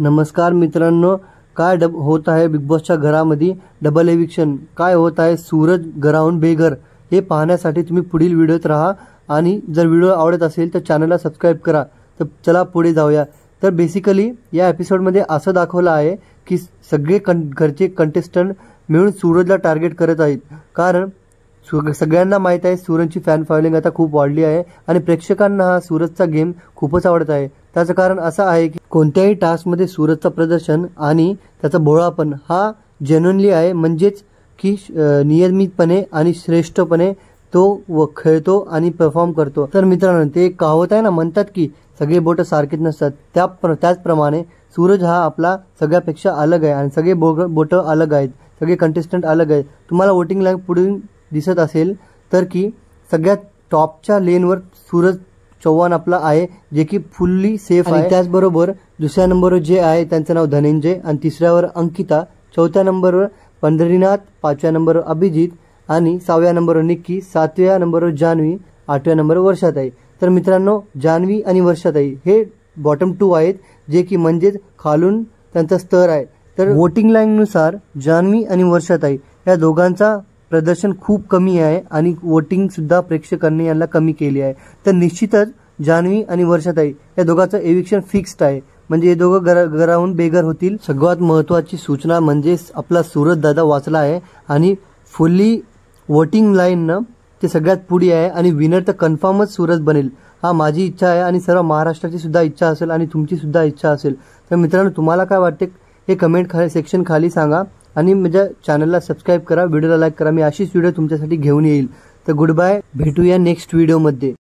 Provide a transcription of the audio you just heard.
नमस्कार मित्रांनो, काय होत आहे बिग बॉसच्या घरामध्ये डबल एविक्शन काय होत आहे, सूरज घराहून बेघर हे पाहण्यासाठी तुम्ही पुढील व्हिडिओत राहा आणि जर व्हिडिओ आवडत असेल तर चॅनलला सबस्क्राइब करा। तर चला पुढे जाऊया। तर बेसिकली या एपिसोडमध्ये असं दाखवलं आहे की सगळे घरचे कंटेस्टंट मिळून सूरजला टार्गेट करत आहेत, कारण सगळ्यांना माहित आहे सूरजची फॅन फॉलोइंग आता खूप वाढली आहे आणि प्रेक्षकांना हा सूरजचा गेम खूपच आवडत आहे। त्याचं कारण असं आहे की कोणत्याही टास्कमध्ये सूरजचा प्रदर्शन आणि त्याचा भोळापण हा जेन्युइनली आहे, म्हणजेच की नियमितपणे आणि श्रेष्ठपणे तो खेळतो आणि परफॉर्म करतो। तर मित्रांनो, ते कहावत आहे ना, म्हणतात की सगळे बोट सारखेच नसतात, त्याचप्रमाणे सूरज हा आपला सगळ्यापेक्षा अलग आहे आणि सगळे बोट अलग आहेत, सगळे कंटेस्टंट अलग आहेत। तुम्हाला वोटिंग लाईन पुढे दिसत असेल तर की सगळ्यात टॉपच्या लेनवर सूरज चव्हाण आपला आहे, जे की फुल्ली सेफ आहे। त्याचबरोबर दुसऱ्या नंबरवर जे आहे त्यांचं नाव धनंजय आणि तिसऱ्यावर अंकिता, चौथ्या नंबरवर पंढरीनाथ, पाचव्या नंबरवर अभिजित आणि सहाव्या नंबरवर निक्की, सातव्या नंबरवर जान्हवी, आठव्या नंबरवर वर्षाताई। तर मित्रांनो, जान्हवी आणि वर्षाताई हे बॉटम 2 आहेत, जे की म्हणजेच खालून त्यांचा स्तर आहे। तर वोटिंग लाईननुसार जान्हवी आणि वर्षाताई या दोघांचा प्रदर्शन खूप कमी आहे आणि वोटिंग सुद्धा प्रेक्षकांनी यांना कमी केली आहे। तर निश्चितच जान्हवी आणि वर्षाताई या दोघांचं एविक्शन फिक्स्ड आहे, म्हणजे हे दोघं घराहून बेघर होतील। सगळ्यात महत्त्वाची सूचना म्हणजे आपला सूरज दादा वाचला आहे आणि फुल्ली वोटिंग लाईननं ते सगळ्यात पुढे आहे आणि विनर तर कन्फर्मच सूरज बनेल। हा माझी इच्छा आहे आणि सर्व महाराष्ट्राची सुद्धा इच्छा असेल आणि तुमची सुद्धा इच्छा असेल। तर मित्रांनो, तुम्हाला काय वाटते हे कमेंट सेक्शन खाली सांगा आणि माझ्या चॅनलला सबस्क्राइब करा, व्हिडिओला लाईक करा। मी अशीच व्हिडिओ तुमच्यासाठी घेऊन येईल। तर गुड बाय, भेटूया नेक्स्ट व्हिडिओमध्ये।